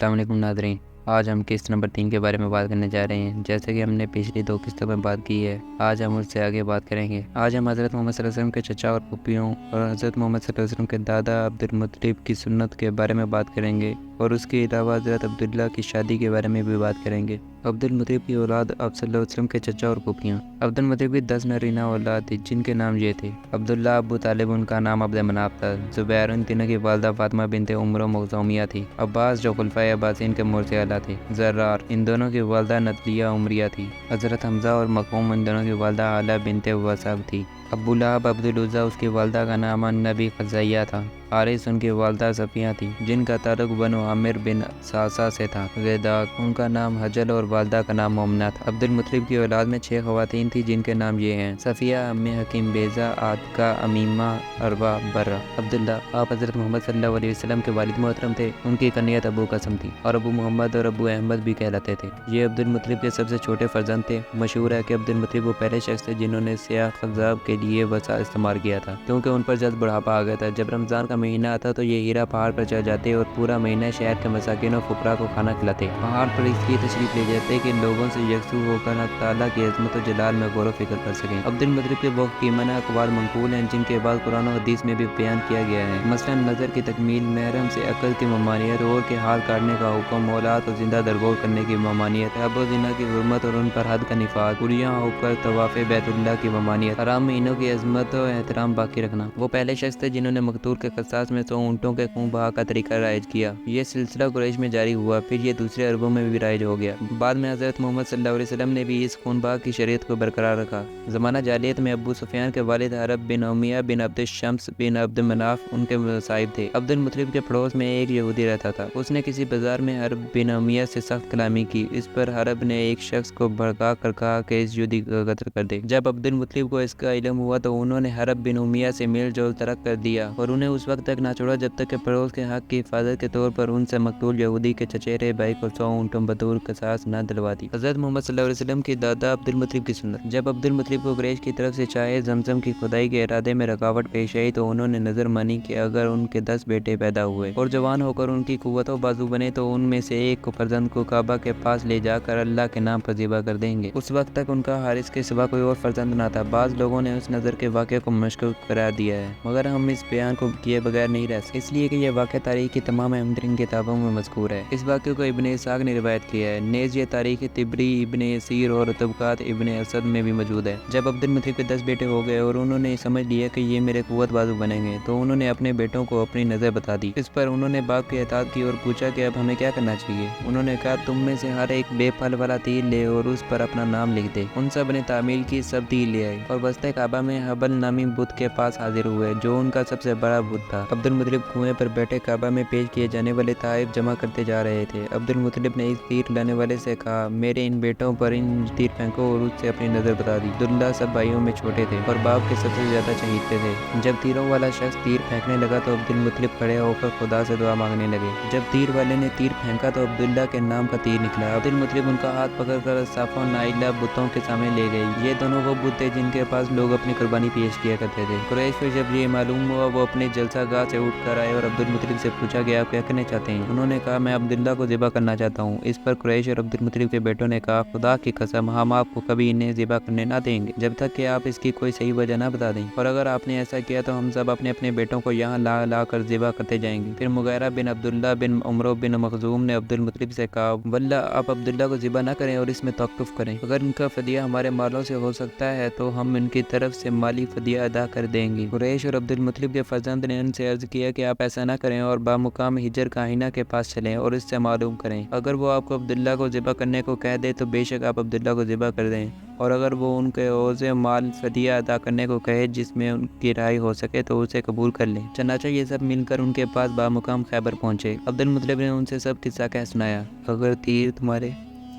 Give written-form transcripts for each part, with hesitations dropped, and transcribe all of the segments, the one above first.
अस्सलाम वालेकुम नाज़रीन। आज हम किस्त नंबर 3 के बारे में बात करने जा रहे हैं। जैसे कि हमने पिछली 2 किस्तों में बात की है, आज हम उससे आगे बात करेंगे। आज हम हज़रत मोहम्मद सल्लल्लाहु अलैहि वसल्लम के चचा और फूफियों और हज़रत मोहम्मद सल्लल्लाहु अलैहि वसल्लम के दादा अब्दुल मुत्तलिब की सुन्नत के बारे में बात करेंगे और उसके अलावा हज़रत अब्दुल्ला की शादी के बारे में भी बात करेंगे। अब्दुल मुत्तलिब की औलाद आप सल्लल्लाहु अलैहि वसल्लम के चचा और फूफियाँ। अब्दुल मुत्तलिब की 10 नरीना औलाद थी जिनके नाम ये थे: अब्दुल्ला, अबू तालिब उनका नाम अब्द मनाफ था, ज़ुबैर उन तीनों की वालदा फातिमा बिनते उम्र मखज़ूमिया थी, अब्बास जो खुलफाए अब्बासीन के मुर्से आला थे, ज़र्रार इन दोनों की वालदा नतलिया उमरिया थी, हज़रत हमज़ा और मक़ूम इन दोनों की वालदा आला बिनते वसाब थी, अब्बू लहब अब्दुल उज़्ज़ा उसकी वालदा का नाम नबी ख़ज़ाइया था, हारिस उनकी वालदा सफ़िया थी जिनका ताल्लुक बनु आमिर बिन सासा से था, ग़िदाक उनका नाम हजल और वालदा का नाम मोमना था। अब्दुल मुत्तलिब की औलाद में 6 ख़वातीन थी जिनके नाम ये हैं: सफ़िया, अम्मे हकीम, बेज़ा, आतिका, अमीमा, अरवा, बर्रा। अब्दुल्ला आप हज़रत मोहम्मद सल्लल्लाहु अलैहि वसल्लम के वालिद मोहतरम थे। उनकी कनियत अबू कसम थी और अबू मोहम्मद और अबू अहमद भी कहलाते थे। ये अब्दुल मुत्तलिब के सबसे छोटे फर्जंद थे। मशहूर है कि अब्दुल मुत्तलिब वो पहले शख्स थे जिन्होंने सियाह ख़ज़ाब के लिए वसा इस्तेमाल किया था, क्योंकि उन पर जल्द बुढ़ापा आ गया था। जब रमज़ान का महीना आता तो ये हीरा पहाड़ पर चढ़ जाते और पूरा महीना शहर के मसाकिन और फुकरा को खाना खिलाते। पहाड़ पर इसलिए तशरीफ ले जाते कि लोगों से यकसू होकर अल्लाह ताला की अज़मत और जलाल में गौर व फिक्र कर सकें। अब्दुल मुत्तलिब के वक्त की मना अक़वाल मंकूल हैं जिनके बाद कुरान और हदीस में भी बयान किया गया है। मसलन नज़र की तकमील, महरम से अक़ल की ममानियत, और के हाल काटने का हुक्म, औलाद और जिंदा दरगोर करने की ममानियत, अबो ज़िना की हुर्मत और उन पर हद का निफाज, कुरियाँ होकर तवाफ़ बैतुल्लाह की ममानियत, हराम महीनों की अज़मत और एहतराम बाकी रखना। वो पहले शख्स थे जिन्होंने मकतूल के क़सास में 100 ऊँटों के खून बहा का तरीका राइज किया। ये सिलसिला कुरैश में जारी हुआ, फिर ये दूसरे अरबों में भी राइज हो गया। बाद में हज़रत मोहम्मद सल्लल्लाहु अलैहि वसल्लम ने भी इस खून बहा की शरीयत को बरकरार रखा। ज़माना जालियत में अबू सुफियान के वालिद हरब बिन उमैया बिन अब्द शम्स बिन अब्द मनाफ उनके साहिब थे। अब्दुल मुत्तलिब के पड़ोस में एक यहूदी रहता था। उसने किसी बाजार में हरब बिन उमैया से सख्त कलामी की। इस पर हरब ने एक शख्स को भड़का कर कहा कि इस यहूदी का कत्ल कर दे। जब अब्दुल मुत्तलिब को इसका इल्म हुआ तो उन्होंने हरब बिन उमैया से मेल जोल तर्क कर दिया और उन्हें उस वक्त तक ना छोड़ा जब तक कि पड़ोस के हक की हिफाजत के तौर पर उनसे मकतूल यहूदी के चचेरे भाई को 100 ऊँटों बतौर क़सास न दिलवा दी। हज़रत मोहम्मद सल्लल्लाहु अलैहि वसल्लम के दादा अब्दुल मुत्तलिब की सुन्नत। जब अब्दुल मुत्तलिब को कुरैश की तरफ से चाहे ज़मज़म की खुदाई के इरादे में रुकावट पेश आई तो उन्होंने नज़र मानी कि अगर उनके 10 बेटे पैदा हुए और जवान होकर उनकी कुव्वत व बाजू बने तो उनमें से एक को फर्जंद को काबा के पास ले जाकर अल्लाह के नाम पर ज़िबा कर देंगे। उस वक्त तक उनका हारिस के सिवा कोई और फर्जंद ना था। बाज़ लोगों ने उस नज़र के वाक़े को मशकूक करार दिया है, मगर हम इस बयान को किए बगैर नहीं रह सकते, इसलिए कि यह वाक़या तारीख़ की तमाम अहम तरीन किताबों में मज़कूर है। इस वाक़े को इब्न इसाक ने रिवायत किया है। नेज़ ये तारीख़ तिबरी, इब्न यसीर और तबक़ात इब्न असद में भी मौजूद है। जब अब्दुल मुत्तलिब के 10 बेटे हो गए और उन्होंने समझ लिया कि ये मेरे कुव्वत बाजू बनेंगे तो उन्होंने अपने बेटों को अपनी नज़र बता दी। इस पर उन्होंने बाप की इताअत की और पूछा कि अब हमें क्या करना चाहिए। उन्होंने कहा, तुम में से हर एक बेफल वाला तीर ले और उस पर अपना नाम लिख दे। उन सब ने तामील की, सब तीर ले आए और वस्ते काबा में हबल नामी बुत के पास हाजिर हुए जो उनका सबसे बड़ा बुत था। अब्दुल मुत्तलिब कुएं पर बैठे काबा में पेश किए जाने वाले तोहफ़े जमा करते जा रहे थे। अब्दुल मुत्तलिब ने इस तीर लाने वाले से कहा, मेरे इन बेटों पर इन तीर फेंको, और उससे अपनी नज़र बता दी। अब्दुल्ला सब भाइयों में छोटे थे और बाप के सबसे ज़्यादा चहीते थे। जब तीरों वाला शख्स तीर फेंकने लगा तो अब्दुल मुत्तलिब खड़े होकर खुदा से दुआ मांगने लगे। जब तीर वाले ने तीर फेंका तो अब्दुल्ला के नाम का तीर निकला। अब्दुल मुत्तलिब उनका हाथ पकड़कर साफा और नाइला बुतों के सामने ले गई। ये दोनों वो बुत थे जिनके पास लोग अपनी कुर्बानी पेश किया करते थे। कुरैश को जब ये मालूम हुआ वो अपने जलसा गाह से उठ कर आए और अब्दुल मुत्तलिब से पूछा कि आप क्या करने चाहते हैं। उन्होंने कहा, मैं अब्दुल्ला को ज़िबा करना चाहता हूँ। इस पर कुरैश और अब्दुल मुत्तलिब के बेटों ने कहा, खुदा की कसम हम आपको कभी इन्हें ज़िबा करने ना देंगे जब तक कि आप इसकी कोई सही वजह ना बता दें, और अगर आपने ऐसा किया तो हम सब अपने अपने बेटों को यहाँ ला ला कर ज़िबा करते जाएंगे। फिर मुगैरा बिन अब्दुल्ला बिन उमरो बिन मखज़ूम ने अब्दुल मुत्तलिब से कहा, वल्लाह आप अब्दुल्ला को ज़िबा ना करें और इसमें तवक्कुफ़ करें। अगर इनका फ़दिया हमारे मालों से हो सकता है तो हम इनकी तरफ से माली फ़दिया अदा कर देंगे। कुरैश और अब्दुल मुत्तलिब के फर्जंद ने उनसे अर्ज़ किया कि आप ऐसा ना करें और बामुकाम हिजर काहिना के पास चलें और इससे मालूम करें। अगर वो आपको अब्दुल्ला को ज़िबा करने को कह दे तो बेशक आप अब्दुल्ला को ज़िबा कर दें, और अगर वो उनके ओज़े माल फ़दिया अदा करने को कहे जिसमें उनकी राय हो सके तो उसे कबूल कर लें। चनाचा ये सब मिलकर उनके पास बामुकाम खैबर पहुँचे। अब्दुल मुत्तलिब ने उनसे सब किस्सा कह सुनाया। अगर तीर तुम्हारे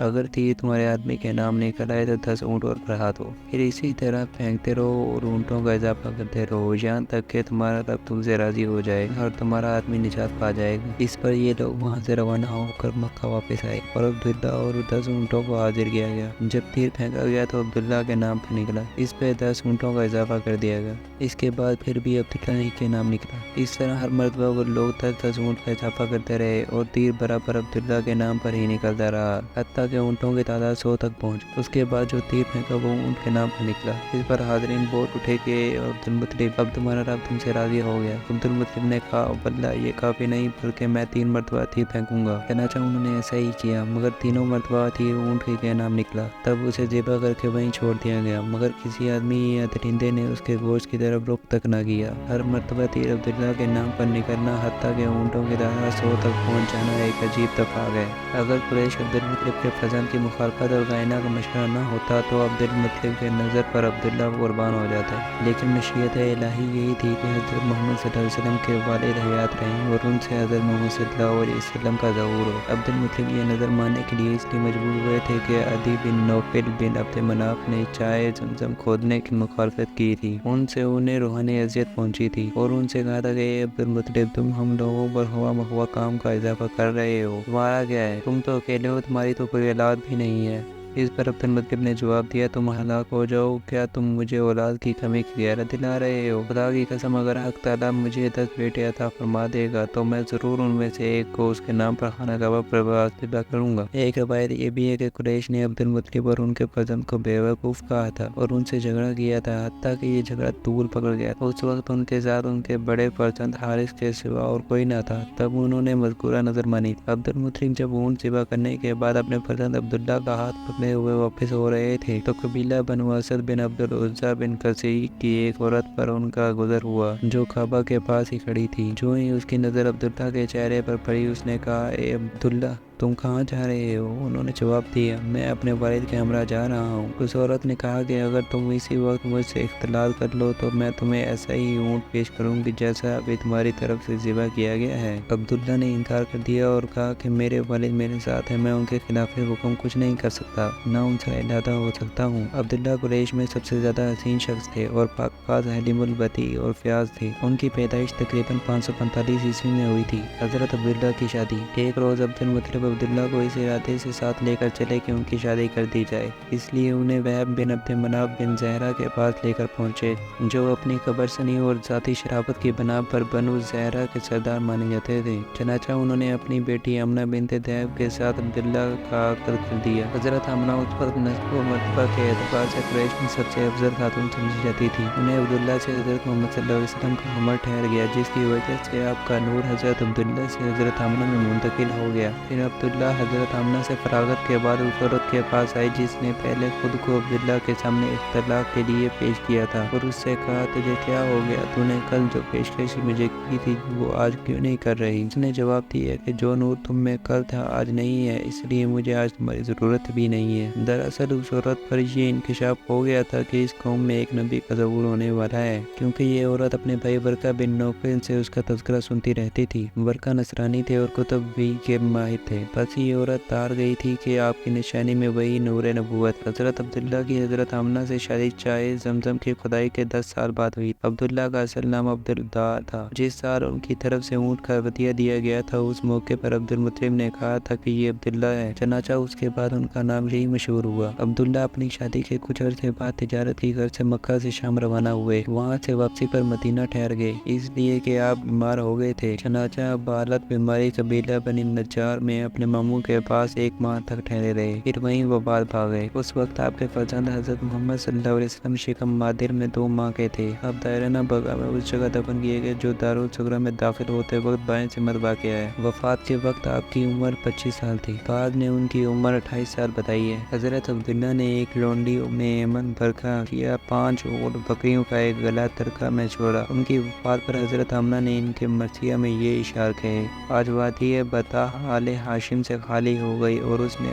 अगर तीर तुम्हारे आदमी के नाम निकल आए तो 10 ऊँट और बढ़ा दो। फिर इसी तरह फेंकते रहो और ऊँटों का इजाफा करते रहो, यहाँ तक कि तुम्हारा रब तुमसे राजी हो जाए और तुम्हारा आदमी निजात पा जाएगा। इस पर ये लोग वहाँ से रवाना होकर मक्का वापस आए और अब्दुल्ला और 10 ऊँटों को हाजिर किया गया। जब तीर फेंका गया तो अब्दुल्ला के नाम पर निकला, इस पर 10 ऊँटों का इजाफा कर दिया गया। इसके बाद फिर भी अब्दुल्ला ही के नाम निकला। इस तरह हर मरतबा वो लोग 10 ऊँट का इजाफा करते रहे और तीर बराबर अब्दुल्ला के नाम पर ही निकलता रहा, हत्ता के ऊँटों की तादाद 100 तक पहुँच। उसके बाद जो तीर फेंका वो ऊँट के नाम पर निकला। इस पर हाज़रीन बोल उठे कि अब्दुल मुत्तलिब, अब तुम्हारा रब तुमसे राजी हो गया। अब्दुल मुत्तलिब ने कहा, बल्ला ये काफ़ी नहीं, बल्कि मैं 3 मरतबा तीर फेंकूंगा। चनाचा उन्होंने ऐसा ही किया, मगर तीनों मरतबा तीर ऊँट के नाम निकला। तब उसे ज़िबा करके वहीं छोड़ दिया गया, मगर किसी आदमी या दरिंदे ने उसके गोश्त की तरफ रुख तक न किया। हर मरतबा तीर अब्दुल्ला के नाम पर निकलना, हत्ता के ऊँटों की तादाद 100 तक पहुँच जाना एक अजीब तफाक है। अगर कुरैश अब्दुल मुत्तलिब के फजल की मुखालफत और गायना का मशवरा न होता तो अब्दुल मुत्तलिब के नज़र पर अब्दुल्ला कुर्बान हो जाता। लेकिन मशीयत इलाही यही थी कि हज़रत मोहम्मद सल्लल्लाहु अलैहि वसल्लम के वालिद हयात रहें और उनसे हज़रत मोहम्मद सल्लल्लाहु अलैहि वसल्लम का ज़हूर हो। अब्दुल मुत्तलिब ये नज़र मानने के लिए इसलिए मजबूर हुए थे कि अदी बिन नौफल बिन अब्द मनाफ ने चाय ज़मज़म खोदने की मुखालफत की थी। उनसे उन्हें रूहानी अज़ियत पहुंची थी और उनसे कहा था कि अब्दुल मुत्तलिब, तुम हम लोगों पर हुआ मखवा काम का इजाफा कर रहे हो, तुम्हारा क्या है? तुम तो अकेले हो, तुम्हारी तो कोई औलाद भी नहीं है। इस पर अब्दुल मुत्तलिब ने जवाब दिया, तुम हलाक हो जाओ, क्या तुम मुझे औलाद की कमी की गैरत दिला रहे हो? खुदा की कसम, अगर हक ताला मुझे 10 बेटे अता फरमा देगा तो मैं ज़रूर उनमें से एक को उसके नाम पर खाना काबा पर वास्ता करूँगा। एक रवायत ये भी है कि कुरैश ने अब्दुल मुत्तलिब और उनके फर्जंद को बेवकूफ़ कहा था और उनसे झगड़ा किया था, हत्ता कि ये झगड़ा तूल पकड़ गया। उस वक्त उनके साथ उनके बड़े फर्जंद हारिस के सिवा और कोई न था। तब उन्होंने मज़कूरा नज़र मानी। अब्दुल मुत्तलिब जब ऊँट ज़िबा करने के बाद अपने फर्जंद अब्दुल्ला का हाथ हुए वापस हो रहे थे तो कबीला बनु असद बिन अब्दुल उज़्ज़ा बिन कसी की एक औरत पर उनका गुजर हुआ जो काबा के पास ही खड़ी थी। जो ही उसकी नज़र अब्दुल्ला के चेहरे पर पड़ी, उसने कहा, ए अब्दुल्ला, तुम कहाँ जा रहे हो? उन्होंने जवाब दिया, मैं अपने वालिद के हमरा जा रहा हूँ। उस औरत ने कहा कि अगर तुम इसी वक्त मुझसे इख्तिलात कर लो तो मैं तुम्हें ऐसा ही ऊँट पेश करूँगी जैसा अभी तुम्हारी तरफ से ज़िबा किया गया है। अब्दुल्ला ने इनकार कर दिया और कहा कि मेरे वालिद मेरे साथ हैं, मैं उनके खिलाफ हुक्म कुछ नहीं कर सकता, ना उनसे इलादा हो सकता हूँ। अब्दुल्ला कुरैश में सबसे ज़्यादा हसीन शख्स थे और पाक हलीमुल बती और फ्याज थे। उनकी पैदाइश तकरीबन 545 ईस्वी में हुई थी। हज़रत अब्दुल्ला की शादी। एक रोज़ अब्दुल मुत्तलिब अब्दुल्ला को इस इरादे से साथ लेकर चले कि उनकी शादी कर दी जाए, इसलिए उन्हें वहब बिन अब्द मनाफ बिन ज़हरा के पास लेकर पहुँचे, जो अपनी कबरसनी और ज़ाती शराफत की बना पर बनु ज़हरा के सरदार माने जाते थे। चनाचा उन्होंने अपनी बेटी अमना बिनते दैब के साथ अब्दुल्ला का अक़द कर दिया। हज़रत अमना उस वक्त नस्ब व मर्तबा के एतबार से कुरैश में सबसे अफजल खातून समझी जाती थी। उन्हें अब्दुल्ला से हज़रत मोहम्मद सल्लल्लाहु अलैहि वसल्लम का हमर ठहर गया, जिसकी वजह से आपका नूर हज़रत अब्दुल्ला से हज़रत अमना में मुंतकिल हो गया। फिर अब्दुल्ला हज़रत आमना से फरागत के बाद उस औरत के पास आई जिसने पहले खुद को अब्दुल्ला के सामने इख्तिलाफ के लिए पेश किया था और उससे कहा, तुझे क्या हो गया? तूने कल जो पेशकश मुझे की थी वो आज क्यों नहीं कर रही? उसने जवाब दिया कि जो नूर तुम में कल था आज नहीं है, इसलिए मुझे आज तुम्हारी ज़रूरत भी नहीं है। दरअसल उस औरत पर यह इंकशाफ हो गया था कि इस कौम में एक नबी का ज़हूर होने वाला है, क्योंकि ये औरत अपने भाई बरका बिन नौफल से उसका तज़किरा सुनती रहती थी। बरका नसरानी थे और कुतुब भी के माहिर थे। बस ये औरत तार गई थी कि आपकी निशानी में वही नूर नबूवत। हज़रत अब्दुल्ला की हज़रत आमना से शादी चाहे ज़मज़म की खुदाई के 10 साल बाद हुई। अब्दुल्ला का असल नाम अब्दुल्ला था। जिस साल उनकी तरफ से ऊँट का वदिया दिया गया था, उस मौके पर अब्दुल मुत्तलिब ने कहा था कि ये अब्दुल्ला है। चनाचा उसके बाद उनका नाम यही मशहूर हुआ। अब्दुल्ला अपनी शादी के कुछ अर्से बाद तिजारत की गर्ज से मक्का से शाम रवाना हुए। वहाँ से वापसी पर मदीना ठहर गए, इसलिए कि आप बीमार हो गए थे। चनाचा बालत बीमारी कबीला बनी नज्जार में अपने मामू के पास 1 माह तक ठहरे रहे, फिर वहीं वफात पा गए। उस वक्त आपके फर्जंद हज़रत मोहम्मद सल्लल्लाहु अलैहि वसल्लम शिकम मादिर में 2 माह के थे। अब दायराना बगा में उस जगह दफन किए गए जो दारुल सुगरा में दाखिल होते वक्त बाएं से मत वाक़ है। वफात के वक्त आपकी उम्र 25 साल थी। बाद ने उनकी उम्र 28 साल बताई है। हज़रत अब्दुल्ला ने एक लोंडी में एमन बरखा किया, 5 ऊँट बकरियों का एक गला तरका में छोड़ा। उनकी वफात पर हज़रत आमना ने इनके मरसिया में ये इशार कहे, आज वादी बता आले हाशिम से खाली हो गई और उसने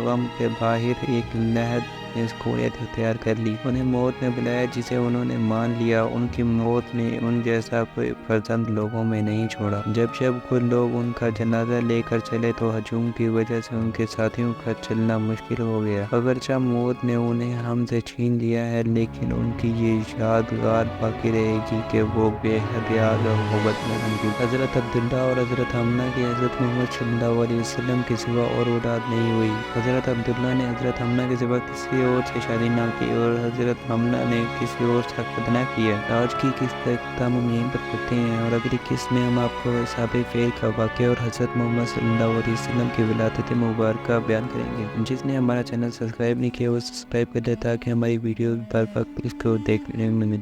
गम के बाहर एक लहद نے سکونیت اختیار کر لی۔ انہیں موت نے بلایا جسے انہوں نے مان لیا۔ ان کی موت نے ان جیسا کوئی فرزند لوگوں میں نہیں چھوڑا۔ جب کچھ لوگ ان کا جنازہ لے کر چلے تو ہجوم کی وجہ سے ان کے ساتھیوں کا چلنا مشکل ہو گیا۔ اگرچہ موت نے انہیں ہم سے چھین لیا ہے لیکن ان کی یہ یادگار باقی رہے گی کہ وہ بے حد یاد اور محبت میں ہوں گی۔ حضرت عبداللہ اور حضرت آمنہ کی حضرت محمد صلی اللہ علیہ وسلم کے سوا اور اولاد نہیں ہوئی۔ حضرت عبداللہ نے حضرت آمنہ کے سوا کسی اور سے شادی نہ کی اور حضرت آمنہ نے کسی اور سے عقد نہ کیا۔ آج کی قسط کا اختتام ہم یہیں پر کرتے ہیں اور اگلی قسط میں ہم آپ کو اصحاب فیل کا واقعہ اور حضرت محمد صلی اللہ علیہ وسلم کی ولادت مبارکہ بیان کریں گے۔ جس نے ہمارا چینل سبسکرائب نہیں کیا وہ سبسکرائب کر دے تاکہ ہماری ویڈیو بر وقت اس کو دیکھنے میں ملے۔